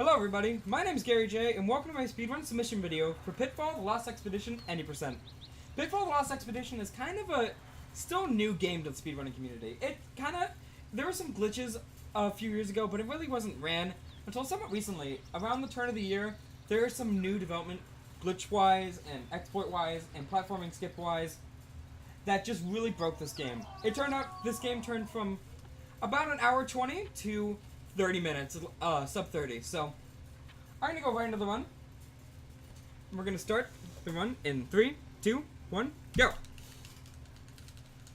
Hello everybody, my name is Gary J, and welcome to my speedrun submission video for Pitfall: The Lost Expedition Any%. Pitfall: The Lost Expedition is kind of a still new game to the speedrunning community. There were some glitches a few years ago, but it really wasn't ran until somewhat recently. Around the turn of the year, there is some new development, glitch-wise, and exploit-wise, and platforming skip-wise, that just really broke this game. It turned out this game turned from about an hour 20 to 30 minutes, sub 30. So, I'm going to go right into the run. We're going to start the run in 3, 2, 1, go!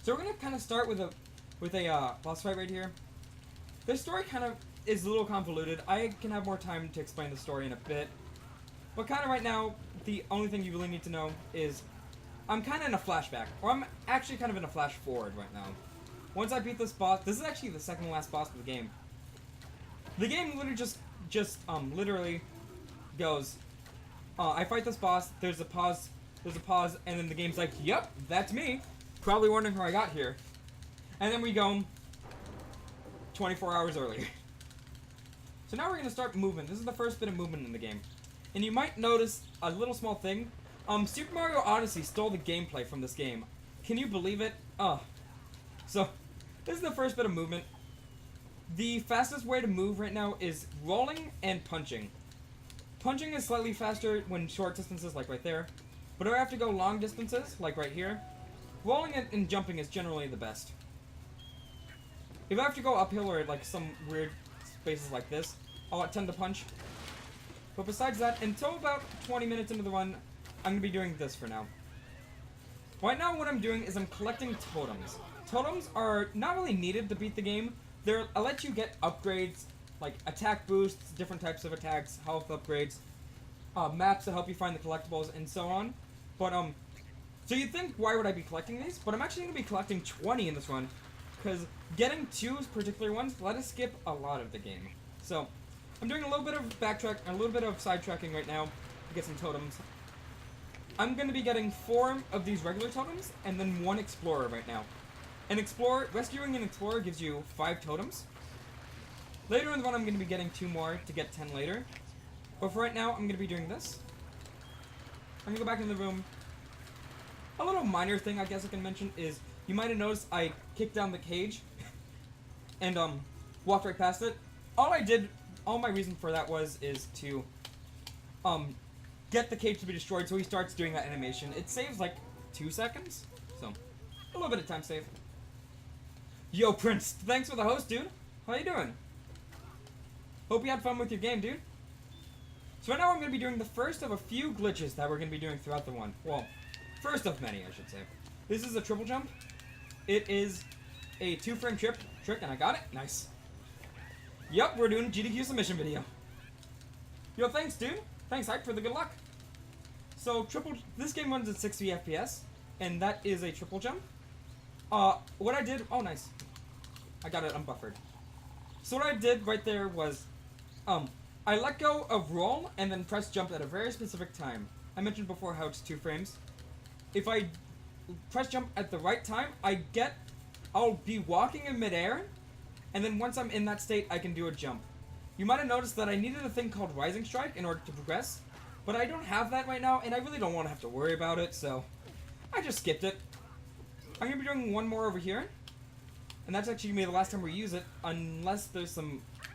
So we're going to kind of start with a boss fight right here. This story kind of is a little convoluted. I can have more time to explain the story in a bit. But kind of right now, the only thing you really need to know is I'm kind of in a flashback. Or I'm actually kind of in a flash forward right now. Once I beat this boss, this is actually the second to last boss of the game. The game literally just literally goes, I fight this boss, there's a pause, and then the game's like, yep, that's me. Probably wondering how I got here. And then we go 24 hours earlier. So now we're going to start moving. This is the first bit of movement in the game. And you might notice a little small thing. Super Mario Odyssey stole the gameplay from this game. Can you believe it? So, this is the first bit of movement. The fastest way to move right now is rolling and punching. Punching is slightly faster when short distances, like right there. But if I have to go long distances, like right here, rolling and jumping is generally the best. If I have to go uphill or like some weird spaces like this, I'll tend to punch. But besides that, until about 20 minutes into the run, I'm going to be doing this for now. Right now what I'm doing is I'm collecting totems. Totems are not really needed to beat the game. I'll let you get upgrades, like attack boosts, different types of attacks, health upgrades, maps that help you find the collectibles, and so on. But, so you'd think, why would I be collecting these? But I'm actually going to be collecting 20 in this run, because getting 2 particular ones let us skip a lot of the game. So, I'm doing a little bit of a little bit of sidetracking right now to get some totems. I'm going to be getting 4 of these regular totems, and then 1 explorer right now. Rescuing an explorer gives you 5 totems. Later in the run, I'm going to be getting 2 more to get 10 later. But for right now, I'm going to be doing this. I'm going to go back in the room. A little minor thing I guess I can mention is, you might have noticed I kicked down the cage and walked right past it. All my reason for that is to get the cage to be destroyed so he starts doing that animation. It saves like 2 seconds, so a little bit of time save. Yo, Prince, thanks for the host, dude. How you doing? Hope you had fun with your game, dude. So right now I'm going to be doing the first of a few glitches that we're going to be doing throughout the one. Well, first of many, I should say. This is a triple jump. It is a 2-frame trick, and I got it. Nice. Yup, we're doing a GDQ submission video. Yo, thanks, dude. Thanks, Hype, for the good luck. So, this game runs at 60 FPS, and that is a triple jump. What I did, oh nice. I got it unbuffered. So what I did right there was, I let go of roll and then press jump at a very specific time. I mentioned before how it's 2 frames. If I press jump at the right time, I'll be walking in midair, and then once I'm in that state, I can do a jump. You might have noticed that I needed a thing called Rising Strike in order to progress, but I don't have that right now, and I really don't want to have to worry about it, so I just skipped it. I'm going to be doing 1 more over here, and that's actually going to be the last time we use it, unless there's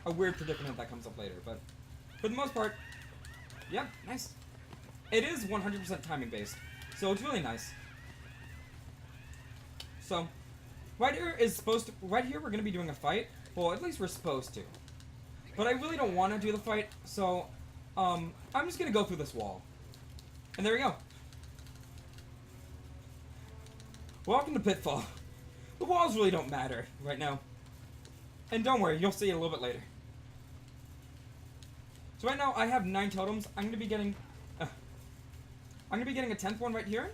a weird predicament that comes up later, but for the most part, yeah, nice. It is 100% timing based, so it's really nice. So, right here we're going to be doing a fight. Well, at least we're supposed to. But I really don't want to do the fight, so, I'm just going to go through this wall. And there we go. Welcome to Pitfall. The walls really don't matter right now. And don't worry, you'll see it a little bit later. So right now I have 9 totems. I'm gonna be getting a 10th one right here.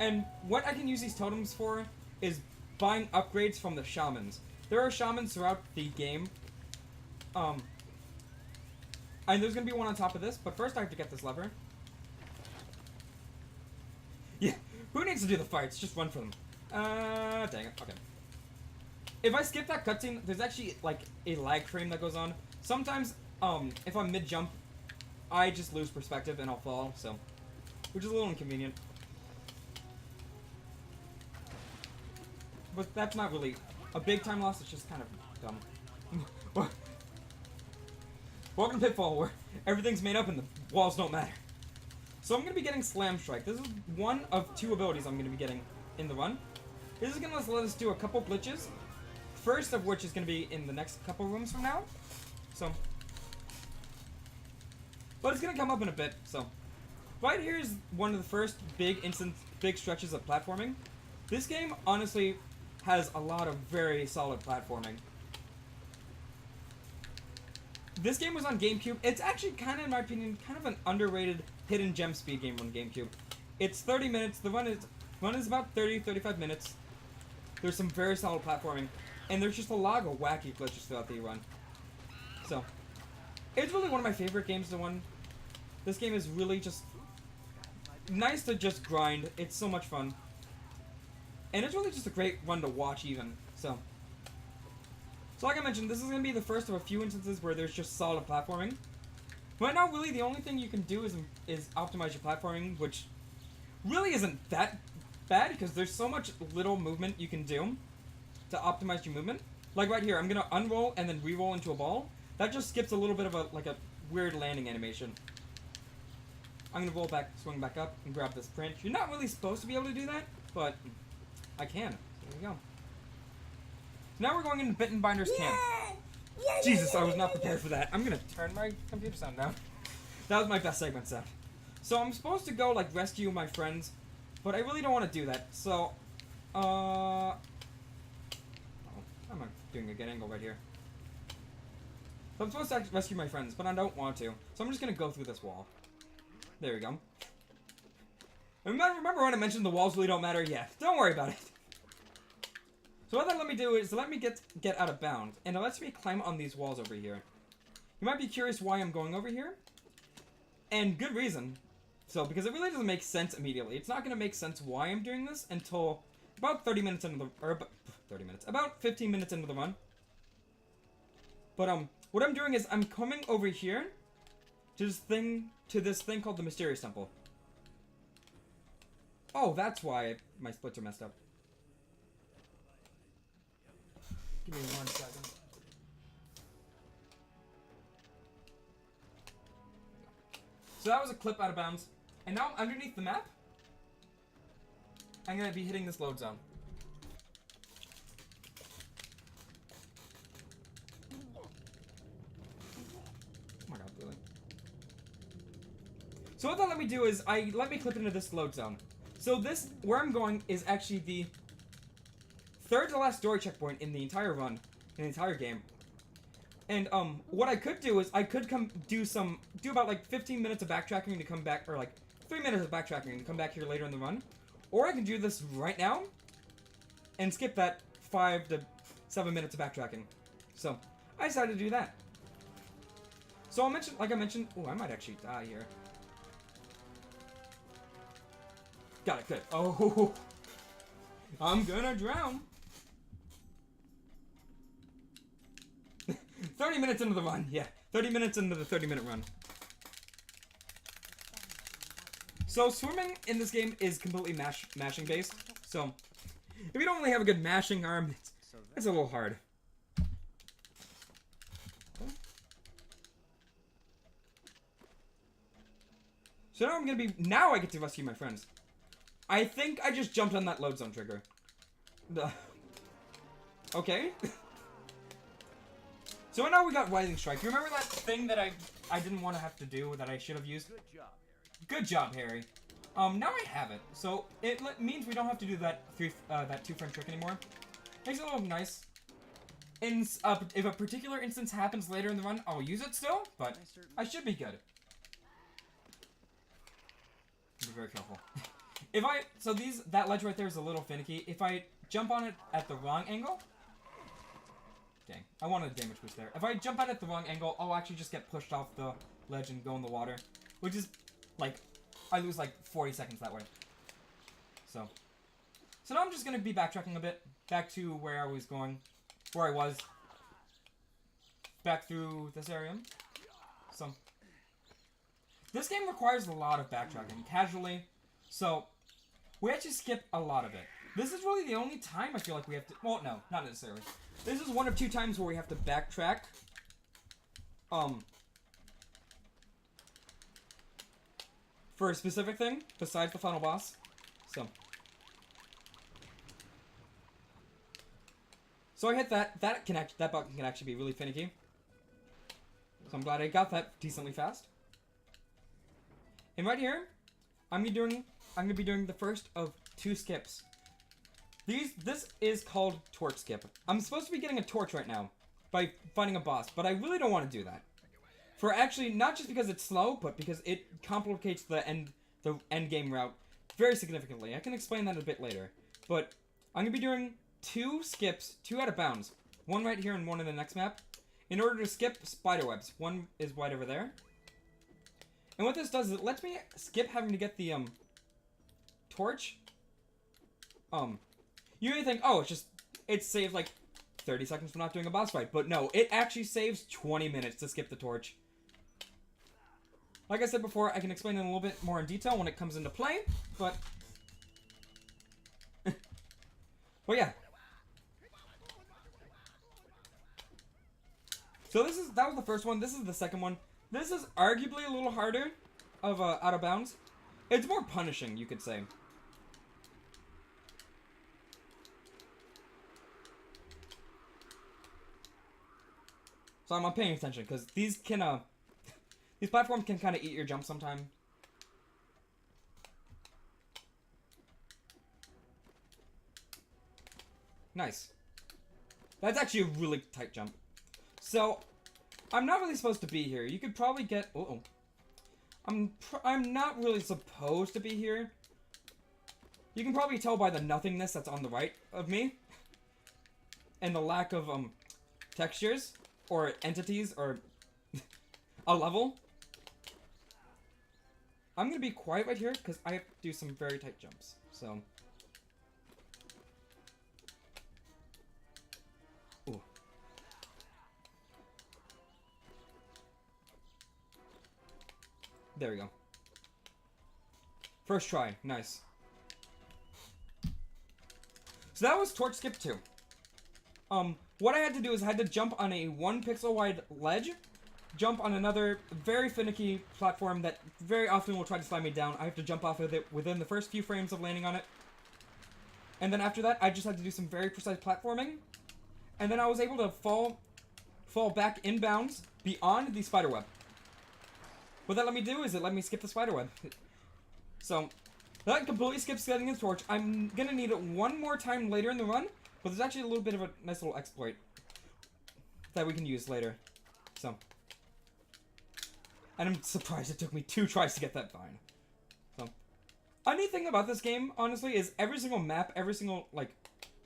And what I can use these totems for is buying upgrades from the shamans. There are shamans throughout the game. And there's gonna be one on top of this, but first I have to get this lever. Yeah. Who needs to do the fights? Just run for them. Dang it. Okay. If I skip that cutscene, there's actually, like, a lag frame that goes on. Sometimes if I'm mid-jump, I just lose perspective and I'll fall, so... Which is a little inconvenient. But that's not really a big time loss, it's just kind of dumb. Welcome to Pitfall, where everything's made up and the walls don't matter. So I'm going to be getting Slam Strike. This is one of 2 abilities I'm going to be getting in the run. This is going to let us do a couple glitches. First of which is going to be in the next couple rooms from now. So... But it's going to come up in a bit, so... Right here is one of the first big stretches of platforming. This game, honestly, has a lot of very solid platforming. This game was on GameCube. It's actually kind of, in my opinion, kind of an underrated hidden gem speed game on GameCube. It's 30 minutes. The run is about 30-35 minutes. There's some very solid platforming. And there's just a lot of wacky glitches throughout the run. So, it's really one of my favorite games to run. This game is really just nice to just grind. It's so much fun. And it's really just a great run to watch even. So like I mentioned, this is going to be the first of a few instances where there's just solid platforming. Right now, really, the only thing you can do is optimize your platforming, which really isn't that bad, because there's so much little movement you can do to optimize your movement. Like right here, I'm going to unroll and then re-roll into a ball. That just skips a little bit of a weird landing animation. I'm going to roll back, swing back up, and grab this print. You're not really supposed to be able to do that, but I can. So there we go. So now we're going into Bitten Binder's camp. Jesus, I was not prepared for that. I'm going to turn my computer sound down. That was my best segment sound. So I'm supposed to go, rescue my friends, but I really don't want to do that. So, oh, I'm doing a good angle right here. So I'm supposed to rescue my friends, but I don't want to. So I'm just going to go through this wall. There we go. Remember when I mentioned the walls really don't matter? Yeah, don't worry about it. So what that let me do is let me get out of bounds, and it lets me climb on these walls over here. You might be curious why I'm going over here, and good reason. So, because it really doesn't make sense immediately. It's not going to make sense why I'm doing this until about 30 minutes into the, or 30 minutes, about 15 minutes into the run. But what I'm doing is I'm coming over here to this thing called the Mysterious Temple. Oh, that's why my splits are messed up. Give me 1 second. So that was a clip out of bounds. And now I'm underneath the map. I'm going to be hitting this load zone. Oh my god, really? So what that let me do is, let me clip into this load zone. So this, where I'm going, is actually the third to last story checkpoint in the entire run, in the entire game. And, what I could do is, I could do about, 15 minutes of backtracking to come back, or, 3 minutes of backtracking to come back here later in the run. Or I can do this right now, and skip that 5 to 7 minutes of backtracking. So, I decided to do that. So like I mentioned, oh, I might actually die here. Got it, good. Oh, I'm gonna drown. 30 minutes into the run, yeah. 30 minutes into the 30-minute run. So swimming in this game is completely mashing based. So if you don't really have a good mashing arm, it's a little hard. So now I get to rescue my friends. I think I just jumped on that load zone trigger. Okay. So now we got Rising Strike. You remember that thing that I didn't want to have to do that I should have used? Good job, Harry. Now I have it. So it means we don't have to do that 2-frame trick anymore. Makes it a little nice. If a particular instance happens later in the run, I'll use it still, but I should be good. Be very careful. That ledge right there is a little finicky. If I jump on it at the wrong angle, dang, I wanted a damage boost there. If I jump out at the wrong angle, I'll actually just get pushed off the ledge and go in the water, which is I lose 40 seconds that way. So now I'm just gonna be backtracking a bit, back to where I was, back through this area. So, this game requires a lot of backtracking, casually, so we actually skip a lot of it. This is really the only time I feel like we have to, well, no, not necessarily. This is one of 2 times where we have to backtrack, for a specific thing, besides the final boss, so. So I hit that button can actually be really finicky. So I'm glad I got that decently fast. And right here, I'm gonna be doing the first of 2 skips. This is called torch skip. I'm supposed to be getting a torch right now by finding a boss, but I really don't want to do that. For actually, not just because it's slow, but because it complicates the end game route very significantly. I can explain that a bit later. But I'm gonna be doing 2 skips, 2 out of bounds. One right here and one in the next map. In order to skip spider webs. One is right over there. And what this does is it lets me skip having to get the torch. You may think, oh, it saves like 30 seconds from not doing a boss fight. But no, it actually saves 20 minutes to skip the torch. Like I said before, I can explain it a little bit more in detail when it comes into play, but... but yeah. So that was the first one, this is the second one. This is arguably a little harder of out of bounds. It's more punishing, you could say. So I'm paying attention, because these can, these platforms can kind of eat your jump sometime. Nice. That's actually a really tight jump. So, I'm not really supposed to be here. You could probably get... Uh-oh. I'm not really supposed to be here. You can probably tell by the nothingness that's on the right of me. And the lack of, textures. Or entities. Or a level. I'm gonna be quiet right here, because I have to do some very tight jumps. So... Ooh. There we go. First try. Nice. So that was torch skip 2. What I had to do is I had to jump on a 1 pixel wide ledge, jump on another very finicky platform that very often will try to slide me down. I have to jump off of it within the first few frames of landing on it. And then after that, I just had to do some very precise platforming. And then I was able to fall back inbounds beyond the spider web. What that let me do is it let me skip the spider web. So, that completely skips getting the torch. I'm gonna need it one more time later in the run, but there's actually a little bit of a nice little exploit that we can use later. So. And I'm surprised it took me 2 tries to get that fine. So. A neat thing about this game, honestly, is every single map, every single, like,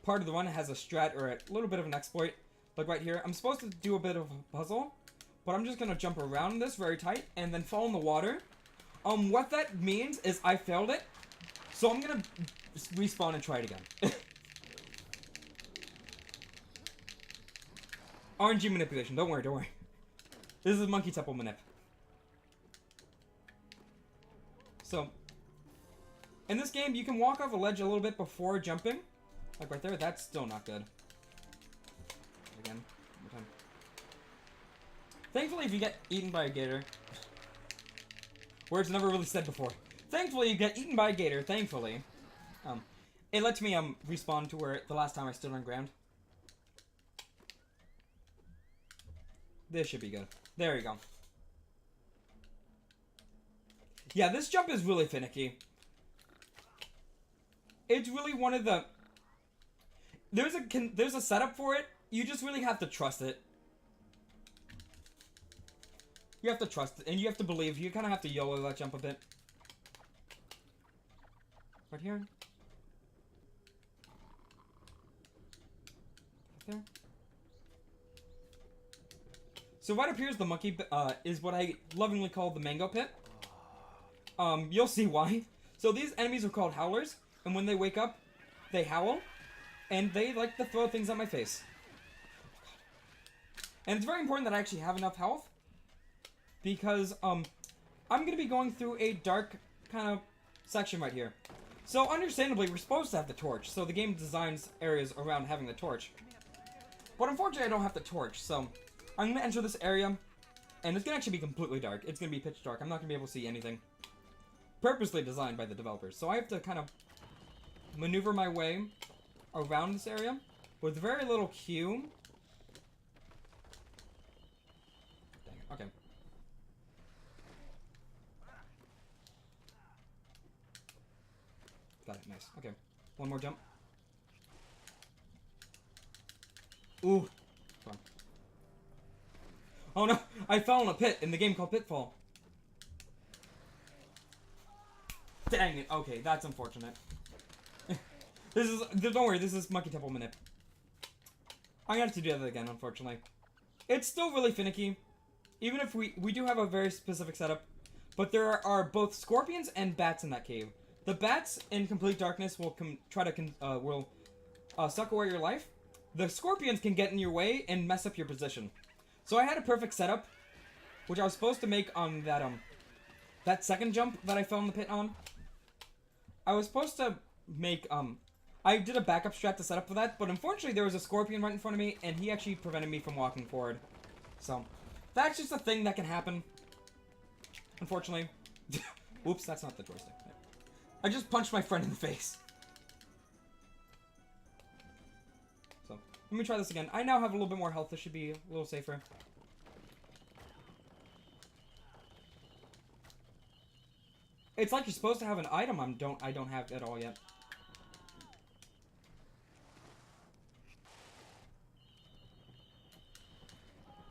part of the run has a strat or a little bit of an exploit. Like right here, I'm supposed to do a bit of a puzzle, but I'm just gonna jump around this very tight and then fall in the water. What that means is I failed it, so I'm gonna respawn and try it again. RNG manipulation, don't worry, don't worry. This is Monkey Temple manip. So, in this game, you can walk off a ledge a little bit before jumping. Like right there, that's still not good. Again, one more time. Thankfully, if you get eaten by a gator, words never really said before. Thankfully, you get eaten by a gator, thankfully. It lets me, respawn to where the last time I stood on ground. This should be good. There we go. Yeah, this jump is really finicky. It's really one of the... There's a setup for it. You just really have to trust it. You have to trust it, and you have to believe. You kind of have to YOLO that jump a bit. Right here. Right there. So right up here is the monkey, is what I lovingly call the mango pit. You'll see why. So these enemies are called howlers, and when they wake up, they howl, and they like to throw things at my face. And it's very important that I actually have enough health, because I'm gonna be going through a dark kind of section right here. So understandably, we're supposed to have the torch, so the game designs areas around having the torch. But unfortunately, I don't have the torch, so I'm gonna enter this area, and it's gonna actually be completely dark. It's gonna be pitch dark. I'm not gonna be able to see anything. Purposely designed by the developers, so I have to kind of maneuver my way around this area with very little cue. Dang it. Okay. Got it. Nice. Okay. One more jump. Ooh. Fun. Oh no! I fell in a pit in the game called Pitfall. Dang it. Okay, that's unfortunate. Don't worry, this is Monkey Temple Manip. I'm gonna have to do that again, unfortunately. It's still really finicky. Even if we do have a very specific setup. But there are both scorpions and bats in that cave. The bats in complete darkness will suck away your life. The scorpions can get in your way and mess up your position. So I had a perfect setup, which I was supposed to make on that second jump that I fell in the pit on. I was supposed to make, I did a backup strat to set up for that, but unfortunately there was a scorpion right in front of me, and he actually prevented me from walking forward. So, that's just a thing that can happen. Unfortunately. Oops, that's not the joystick. I just punched my friend in the face. So, let me try this again. I now have a little bit more health. This should be a little safer. It's like you're supposed to have an item I don't have at all yet.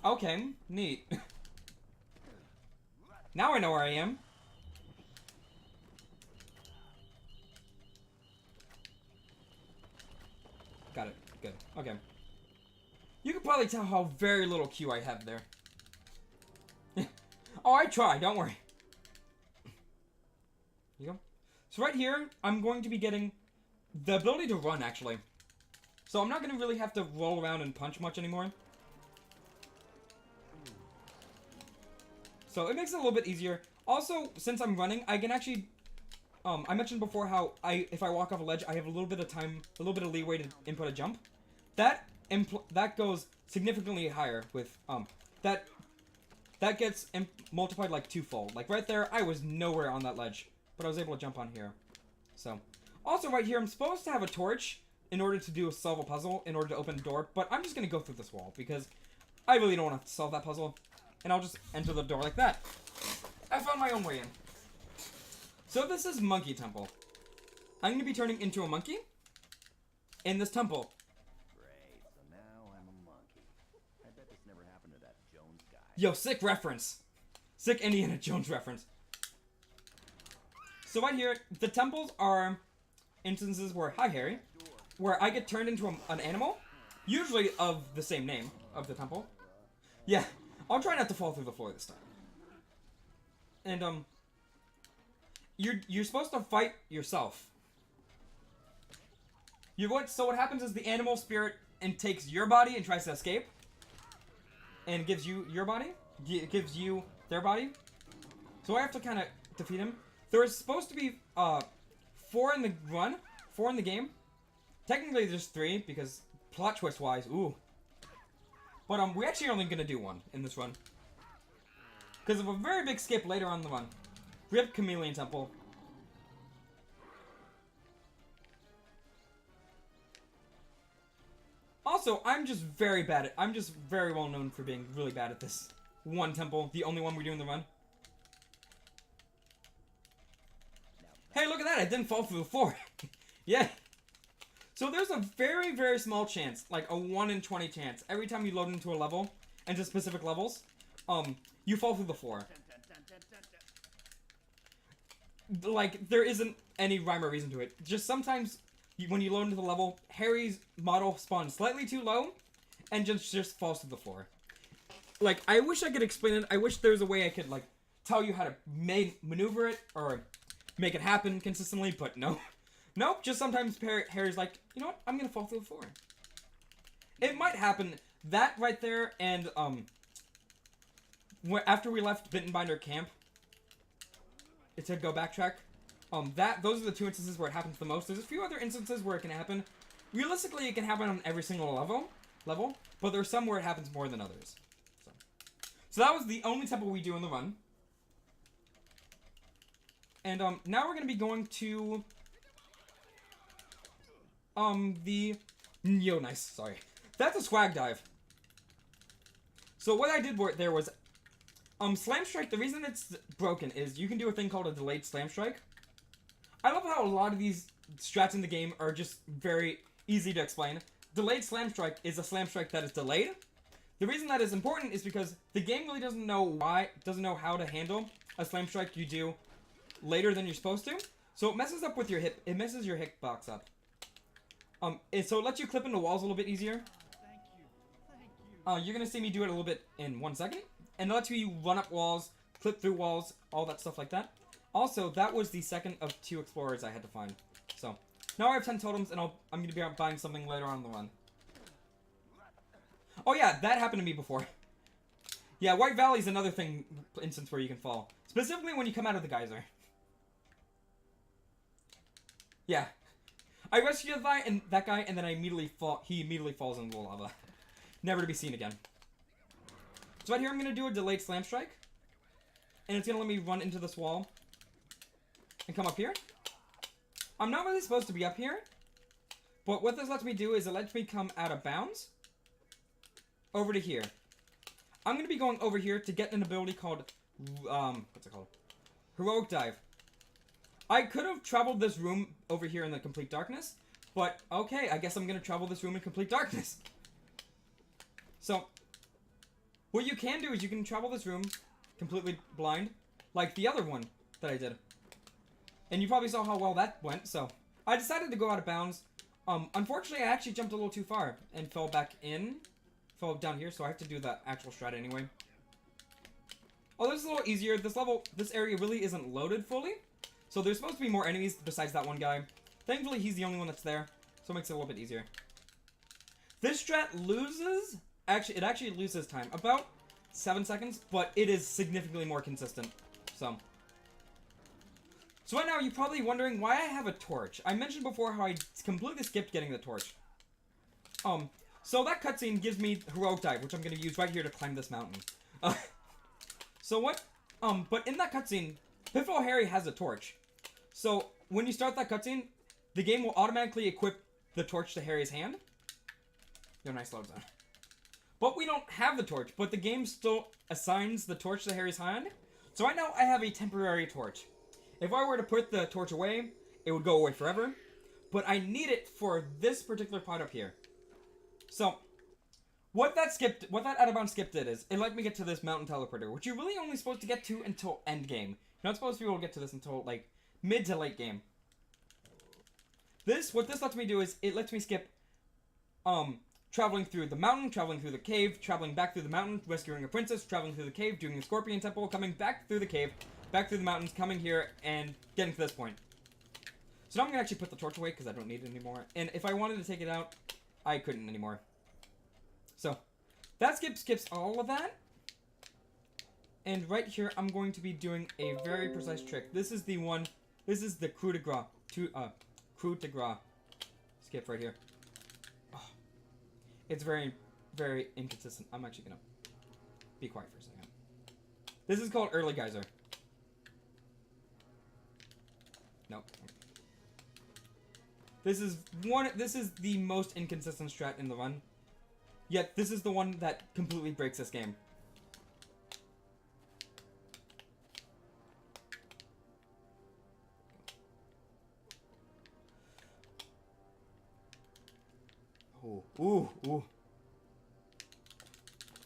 Okay, neat. Now I know where I am. Got it. Good. Okay. You can probably tell how very little Q I have there. Oh, I try. Don't worry. Here you go. So right here, I'm going to be getting the ability to run, actually. So I'm not going to really have to roll around and punch much anymore. So it makes it a little bit easier. Also, since I'm running, I can actually... I mentioned before how if I walk off a ledge, I have a little bit of time, a little bit of leeway to input a jump. That goes significantly higher with, that gets multiplied like twofold. Like right there, I was nowhere on that ledge, but I was able to jump on here. So, also right here, I'm supposed to have a torch in order to solve a puzzle, in order to open a door, but I'm just going to go through this wall, because I really don't want to solve that puzzle, and I'll just enter the door like that. I found my own way in. So this is Monkey Temple. I'm going to be turning into a monkey in this temple. Great, so now I'm a monkey. I bet this never happened to that Jones guy. Yo, sick reference. Sick Indiana Jones reference. So right here, the temples are instances where, hi Harry, where I get turned into an animal, usually of the same name of the temple. Yeah, I'll try not to fall through the floor this time. And, you're supposed to fight yourself. So what happens is the animal spirit takes your body and tries to escape. And gives you your body. Gives you their body. So I have to kind of defeat him. There is supposed to be 4 in the game. Technically there's 3 because plot twist wise, ooh. But we're actually only gonna do 1 in this run. Because of a very big skip later on in the run. Rip Chameleon Temple. Also, I'm just very well known for being really bad at this one temple. The only one we do in the run. Hey, look at that! I didn't fall through the floor. Yeah. So there's a very, very small chance, like a 1 in 20 chance, every time you load into a level, into specific levels, you fall through the floor. Like, there isn't any rhyme or reason to it. Just sometimes, when you load into the level, Harry's model spawns slightly too low, and just falls to the floor. Like, I wish I could explain it. I wish there was a way I could, like, tell you how to maneuver it, or make it happen consistently, but no. Nope, just sometimes Harry's like, you know what, I'm gonna fall through the floor. It might happen, that right there, and, after we left Bitten Binder Camp, it said go backtrack. Those are the 2 instances where it happens the most. There's a few other instances where it can happen. Realistically, it can happen on every single level, but there's some where it happens more than others. So that was the only temple we do in the run. And now we're gonna be going to nice, sorry. That's a swag dive. So what I did there was Slam Strike. The reason it's broken is you can do a thing called a delayed Slam Strike. I love how a lot of these strats in the game are just very easy to explain. Delayed Slam Strike is a Slam Strike that is delayed. The reason that is important is because the game really doesn't know how to handle a Slam Strike you do later than you're supposed to. So it messes up with your hip. It messes your hitbox up. So it lets you clip into walls a little bit easier. You're gonna see me do it a little bit in 1 second. And it lets you run up walls, clip through walls, all that stuff like that. Also, that was the second of 2 explorers I had to find. So now I have 10 totems, and I'm gonna be out buying something later on in the run. Oh yeah, that happened to me before. Yeah, White Valley is another instance where you can fall. Specifically when you come out of the geyser. Yeah. I rescue that guy, and then he immediately falls into the lava. Never to be seen again. So right here, I'm going to do a delayed Slam Strike. And it's going to let me run into this wall. And come up here. I'm not really supposed to be up here. But what this lets me do is it lets me come out of bounds. Over to here. I'm going to be going over here to get an ability called, what's it called? Heroic Dive. I could have traveled this room over here in the complete darkness, but okay, I guess I'm going to travel this room in complete darkness. So, what you can do is you can travel this room completely blind, like the other one that I did. And you probably saw how well that went, so I decided to go out of bounds. Unfortunately, I actually jumped a little too far and fell down here, so I have to do the actual strat anyway. Oh, this is a little easier. This area really isn't loaded fully. So there's supposed to be more enemies besides that one guy. Thankfully, he's the only one that's there, so it makes it a little bit easier. This strat loses... it actually loses time. About 7 seconds, but it is significantly more consistent. So right now, you're probably wondering why I have a torch. I mentioned before how I completely skipped getting the torch. So that cutscene gives me Heroic Dive, which I'm going to use right here to climb this mountain. But in that cutscene, Pitfall Harry has a torch. So, when you start that cutscene, the game will automatically equip the torch to Harry's hand. Yo, nice load zone. But we don't have the torch, but the game still assigns the torch to Harry's hand. So right now, I have a temporary torch. If I were to put the torch away, it would go away forever. But I need it for this particular part up here. So, what that out of bounds skip did is, it let me get to this mountain teleporter, which you're really only supposed to get to until end game. You're not supposed to be able to get to this until, like, mid to late game. What this lets me do is, it lets me skip, traveling through the mountain, traveling through the cave, traveling back through the mountain, rescuing a princess, traveling through the cave, doing the Scorpion Temple, coming back through the cave, back through the mountains, coming here, and getting to this point. So now I'm going to actually put the torch away, because I don't need it anymore. And if I wanted to take it out, I couldn't anymore. So, that skips all of that. And right here, I'm going to be doing a very precise trick. This is the coup de grace. Coup de grace skip right here. Oh, it's very, very inconsistent. I'm actually going to be quiet for a second. This is called Early Geyser. Nope. This is the most inconsistent strat in the run. Yet, this is the one that completely breaks this game. Ooh.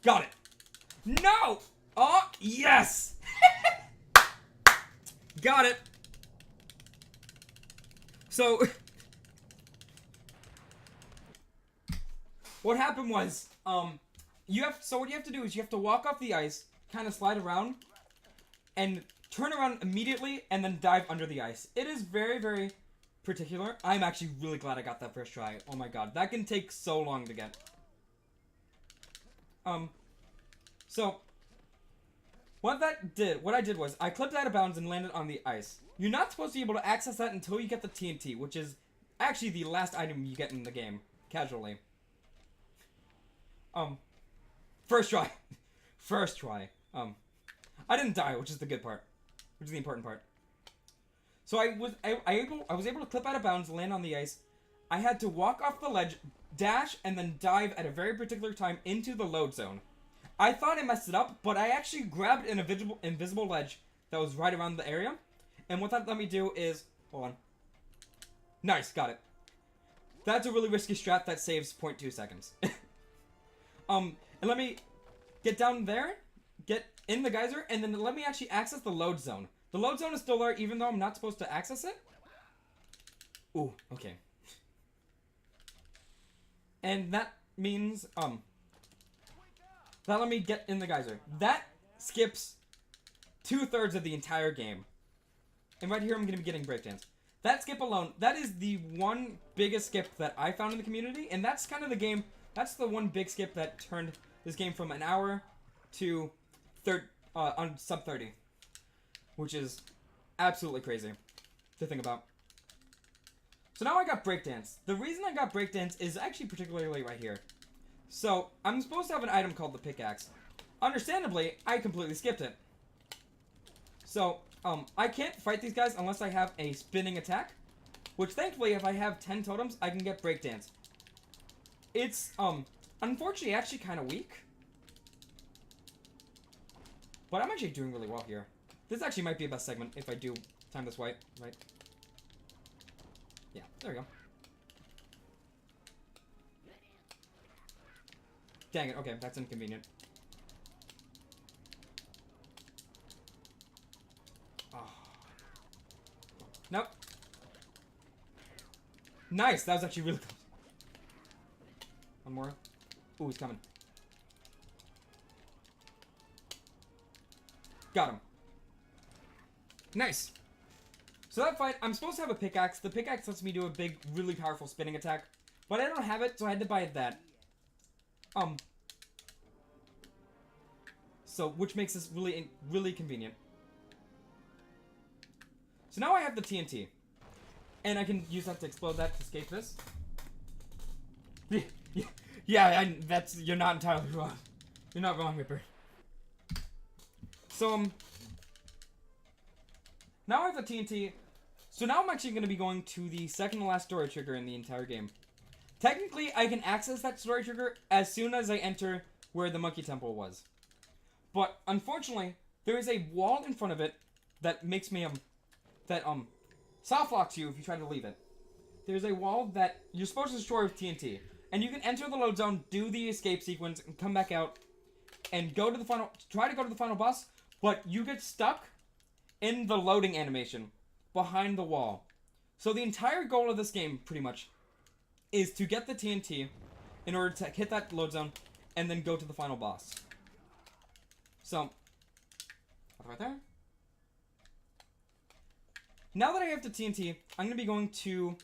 Got it! No! Oh, yes! Got it! So... what happened was, what you have to do is you have to walk off the ice, kind of slide around, and turn around immediately, and then dive under the ice. It is very, very particular. I'm actually really glad I got that first try. Oh my god, that can take so long to get. So, what I did was I clipped out of bounds and landed on the ice. You're not supposed to be able to access that until you get the TNT, which is actually the last item you get in the game, casually. First try. First try. I didn't die, which is the good part. Which is the important part. So I was able to clip out of bounds, land on the ice. I had to walk off the ledge, dash, and then dive at a very particular time into the load zone. I thought I messed it up, but I actually grabbed an invisible ledge that was right around the area. And what that let me do is... Hold on. Nice, got it. That's a really risky strat that saves 0.2 seconds. And let me get down there, get in the geyser, and then let me actually access the load zone. The load zone is still there, even though I'm not supposed to access it. Ooh, okay. And that means, that let me get in the geyser. That skips 2/3 of the entire game. And right here, I'm going to be getting breakdance. That skip alone, that is the one biggest skip that I found in the community. And that's kind of the game, that's the one big skip that turned this game from an hour to on sub 30. Which is absolutely crazy to think about. So now I got breakdance. The reason I got breakdance is actually particularly right here. So, I'm supposed to have an item called the pickaxe. Understandably, I completely skipped it. So, I can't fight these guys unless I have a spinning attack. Which, thankfully, if I have 10 totems, I can get breakdance. It's, unfortunately, actually kind of weak. But I'm actually doing really well here. This actually might be a best segment if I do time this right. Yeah, there we go. Dang it, okay, that's inconvenient. Oh. Nope. Nice, that was actually really close. One more. Ooh, he's coming. Got him. Nice. So that fight, I'm supposed to have a pickaxe. The pickaxe lets me do a big, really powerful spinning attack. But I don't have it, so I had to buy that. So, which makes this really, really convenient. So now I have the TNT. And I can use that to explode that to escape this. Yeah, you're not entirely wrong. You're not wrong, Ripper. So, now I have the TNT. So now I'm actually going to be going to the second to last storage trigger in the entire game. Technically, I can access that storage trigger as soon as I enter where the monkey temple was. But, unfortunately, there is a wall in front of it that makes me, soft locks you if you try to leave it. There's a wall that you're supposed to destroy with TNT. And you can enter the load zone, do the escape sequence, and come back out, and try to go to the final boss, but you get stuck in the loading animation behind the wall. So the entire goal of this game, pretty much, is to get the TNT in order to hit that load zone and then go to the final boss. So, right there. Now that I have the TNT, I'm going to be going to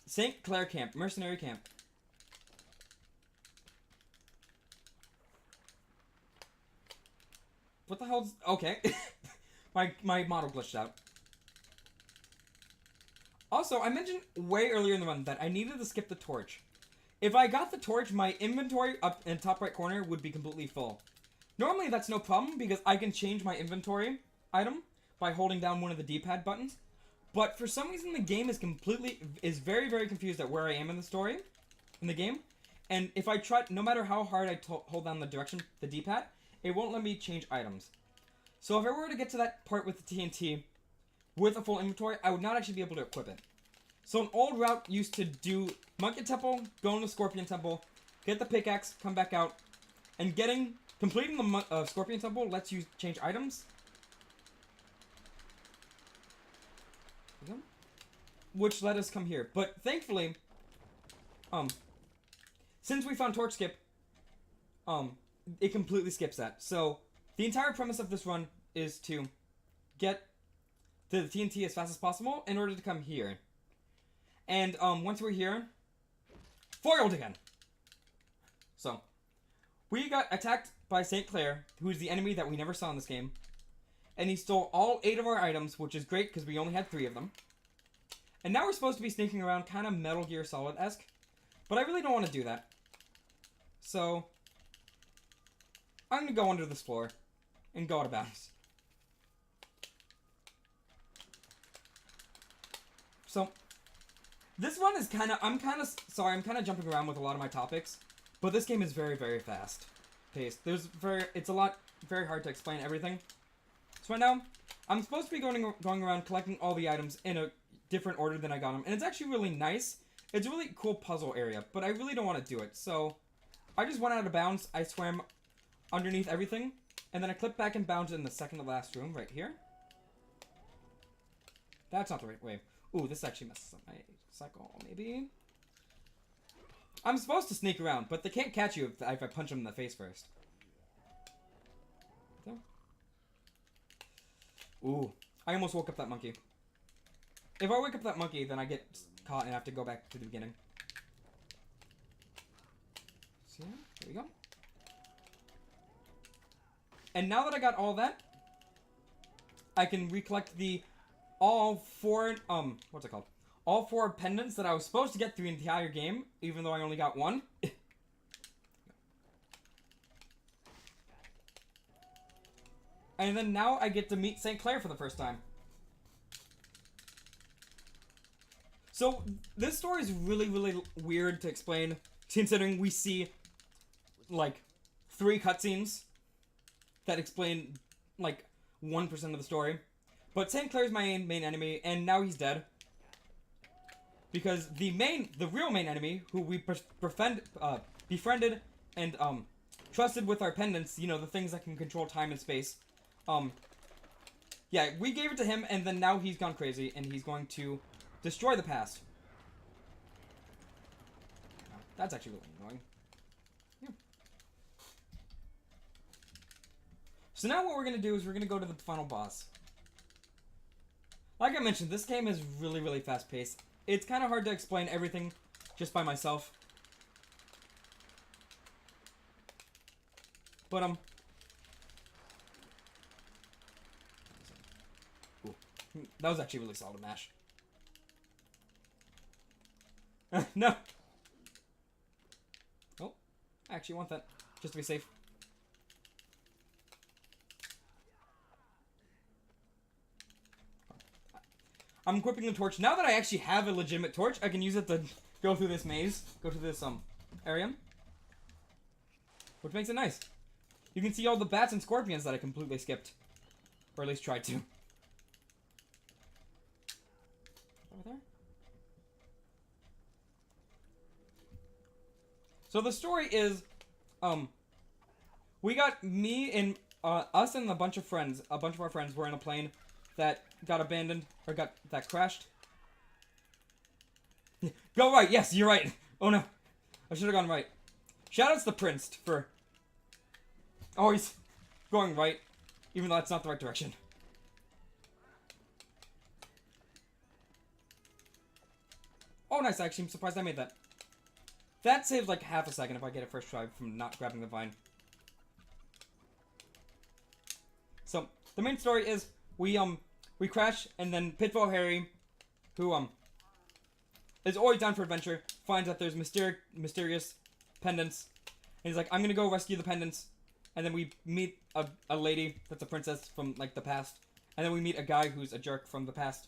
St. Clair Camp, Mercenary Camp. What the hell's... Okay. my model glitched out. Also, I mentioned way earlier in the run that I needed to skip the torch. If I got the torch, my inventory up in the top right corner would be completely full. Normally, that's no problem because I can change my inventory item by holding down one of the D-pad buttons. But for some reason, the game is very, very confused at where I am in the story, in the game. And if I try, no matter how hard I hold down the D-pad, it won't let me change items. So if I were to get to that part with the TNT with a full inventory, I would not actually be able to equip it. So an old route used to do Monkey Temple, go into Scorpion Temple, get the pickaxe, come back out, and completing the Scorpion Temple lets you change items. Which let us come here. But thankfully, since we found Torch Skip, it completely skips that. So the entire premise of this run is to get to the TNT as fast as possible in order to come here. And once we're here, foiled again. So We got attacked by St. Clair, who's the enemy that we never saw in this game. And he stole all 8 of our items, which is great because we only had 3 of them. And now we're supposed to be sneaking around kind of Metal Gear Solid-esque. But I really don't want to do that. So, I'm going to go under this floor and go out of bounds. So, this one is kind of, I'm kind of jumping around with a lot of my topics. But this game is very, very fast paced. It's a lot, very hard to explain everything. So right now, I'm supposed to be going around collecting all the items in a different order than I got them. And it's actually really nice. It's a really cool puzzle area, but I really don't want to do it. So, I just went out of bounds. I swam underneath everything. And then I clipped back and bounds in the second to last room right here. That's not the right way. Ooh, this actually messes up my cycle, maybe. I'm supposed to sneak around, but they can't catch you if I punch them in the face first. So. Ooh, I almost woke up that monkey. If I wake up that monkey, then I get caught and have to go back to the beginning. So yeah, there we go. And now that I got all that, I can recollect all 4, what's it called? All 4 pendants that I was supposed to get through the entire game, even though I only got 1. And then now I get to meet St. Clair for the first time. So, this story is really, really weird to explain, considering we see, like, 3 cutscenes that explain, like, 1% of the story. But St. Clair's my main enemy, and now he's dead. Because the real main enemy, who we befriended and trusted with our pendants, you know, the things that can control time and space. Yeah, we gave it to him, and then now he's gone crazy, and he's going to destroy the past. That's actually really annoying. Yeah. So now what we're going to do is we're going to go to the final boss. Like I mentioned, this game is really, really fast-paced. It's kind of hard to explain everything just by myself. But, ooh, that was actually really solid mash. No! Oh, I actually want that, just to be safe. I'm equipping the torch. Now that I actually have a legitimate torch, I can use it to go through this maze. Go to this, area. Which makes it nice. You can see all the bats and scorpions that I completely skipped. Or at least tried to. Over there? So the story is, we got me and, us and a bunch of our friends were in a plane that got abandoned, or that crashed. Go right, yes, you're right. Oh no, I should have gone right. Shoutouts to Prince for always going right, even though that's not the right direction. Oh nice, actually, I'm surprised I made that. That saves like half a second if I get it first try from not grabbing the vine. So, the main story is, we crash, and then Pitfall Harry, who, is always down for adventure, finds that there's mysterious pendants, and he's like, I'm gonna go rescue the pendants, and then we meet a lady that's a princess from, like, the past, and then we meet a guy who's a jerk from the past,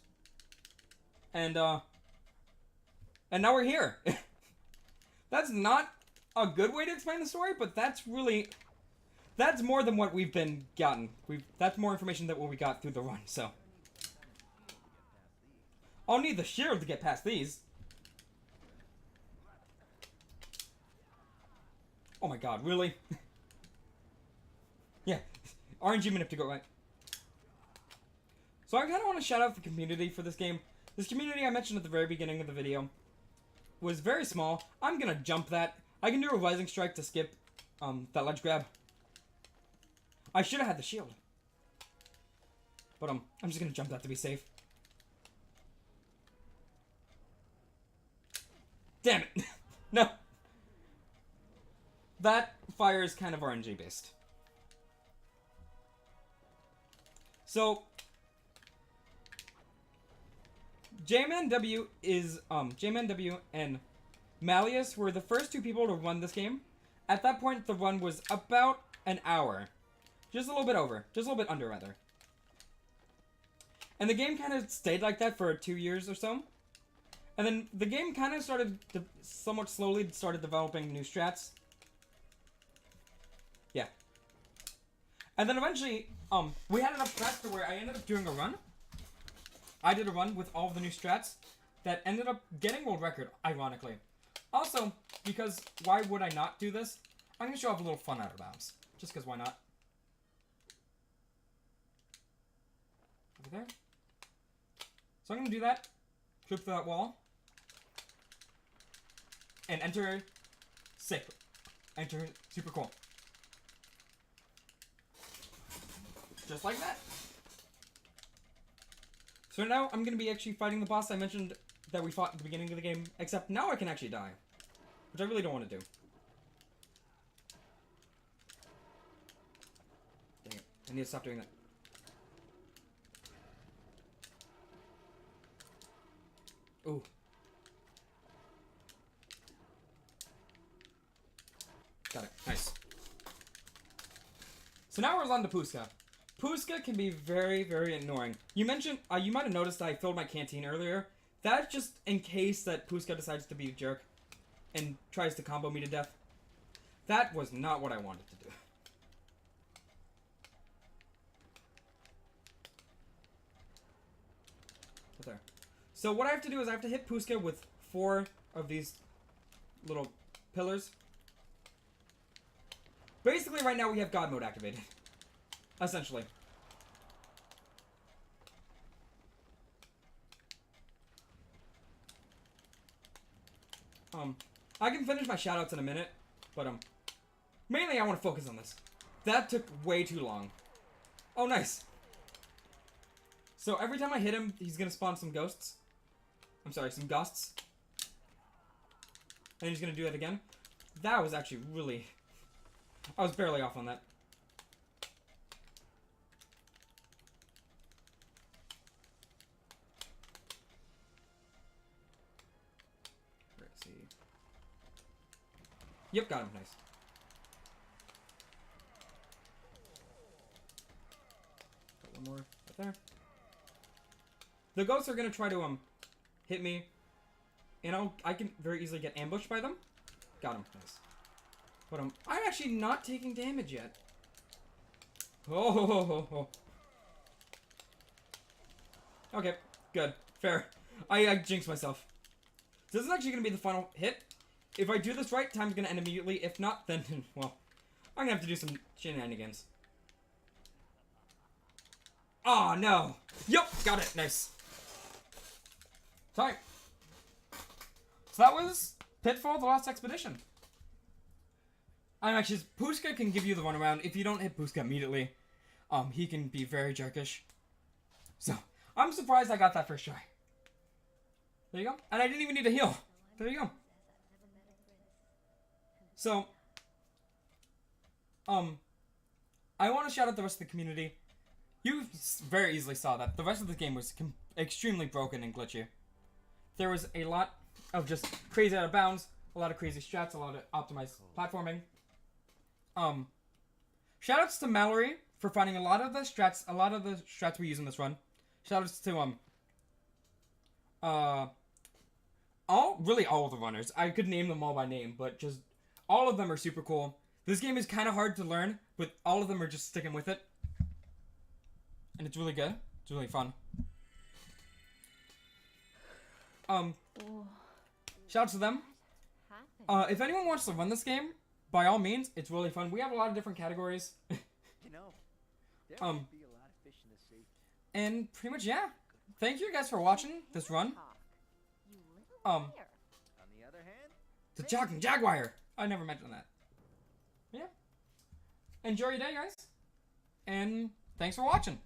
and now we're here. That's not a good way to explain the story, but that's more than what we've been gotten. That's more information than what we got through the run, so. I'll need the shield to get past these. Oh my god, really? Yeah, RNG manip to go right. So I kind of want to shout out the community for this game. This community I mentioned at the very beginning of the video was very small. I'm gonna jump that. I can do a rising strike to skip that ledge grab. I should have had the shield. But I'm just gonna jump that to be safe. Damn it. No. that fire is kind of RNG based. So JMNW and Malleus were the first two people to run this game. At that point, the run was about an hour. Just a little bit over. Just a little bit under, rather. And the game kind of stayed like that for 2 years or so. And then the game kind of started to somewhat slowly started developing new strats. Yeah. And then eventually, we had enough strats to where I ended up doing a run. I did a run with all of the new strats that ended up getting world record, ironically. Also, because why would I not do this? I'm going to show off a little fun out of bounds. Just because why not? Over there. So I'm going to do that. Trip through that wall. And enter. Sick. Enter. Super cool. Just like that. So now I'm going to be actually fighting the boss I mentioned that we fought at the beginning of the game. Except now I can actually die. Which I really don't want to do. Dang it. I need to stop doing that. Ooh. Got it. Nice. So now we're on to Puska. Puska can be very, very annoying. You mentioned, you might have noticed that I filled my canteen earlier. That's just in case that Puska decides to be a jerk and tries to combo me to death. That was not what I wanted to do. Right there. So what I have to do is I have to hit Puska with 4 of these little pillars. Basically, right now we have God mode activated. Essentially. I can finish my shoutouts in a minute, but mainly I want to focus on this. That took way too long. Oh, nice. So every time I hit him, he's gonna spawn some ghosts. I'm sorry, some ghosts. And he's gonna do that again. That was actually really... I was barely off on that. Let's see. Yep, got him. Nice. Got one more right there. The ghosts are gonna try to hit me, and I can very easily get ambushed by them. Got him. Nice. But I'm actually not taking damage yet. Oh, ho, ho, ho, ho. Okay, good, fair. I jinxed myself. So this is actually gonna be the final hit. If I do this right, time's gonna end immediately. If not, then well, I'm gonna have to do some shenanigans. Oh no! Yep, got it. Nice. Sorry. So that was Pitfall: The Lost Expedition. I'm actually... Puska can give you the runaround. If you don't hit Puska immediately, he can be very jerkish. So, I'm surprised I got that first try. There you go. And I didn't even need to heal. There you go. So, I want to shout out the rest of the community. You very easily saw that. The rest of the game was extremely broken and glitchy. There was a lot of just crazy out of bounds, a lot of crazy strats, a lot of optimized platforming. Shoutouts to Mallory for finding a lot of the strats we use in this run. Shoutouts to all of the runners. I could name them all by name, but just all of them are super cool. This game is kind of hard to learn, but all of them are just sticking with it. And it's really good. It's really fun. Shoutouts to them. If anyone wants to run this game, by all means, it's really fun. We have a lot of different categories. You know, there would be a lot of fish in the sea. And pretty much, yeah. Thank you guys for watching this run. On the other hand, The Jogging Jaguar. I never mentioned that. Yeah. Enjoy your day, guys. And thanks for watching.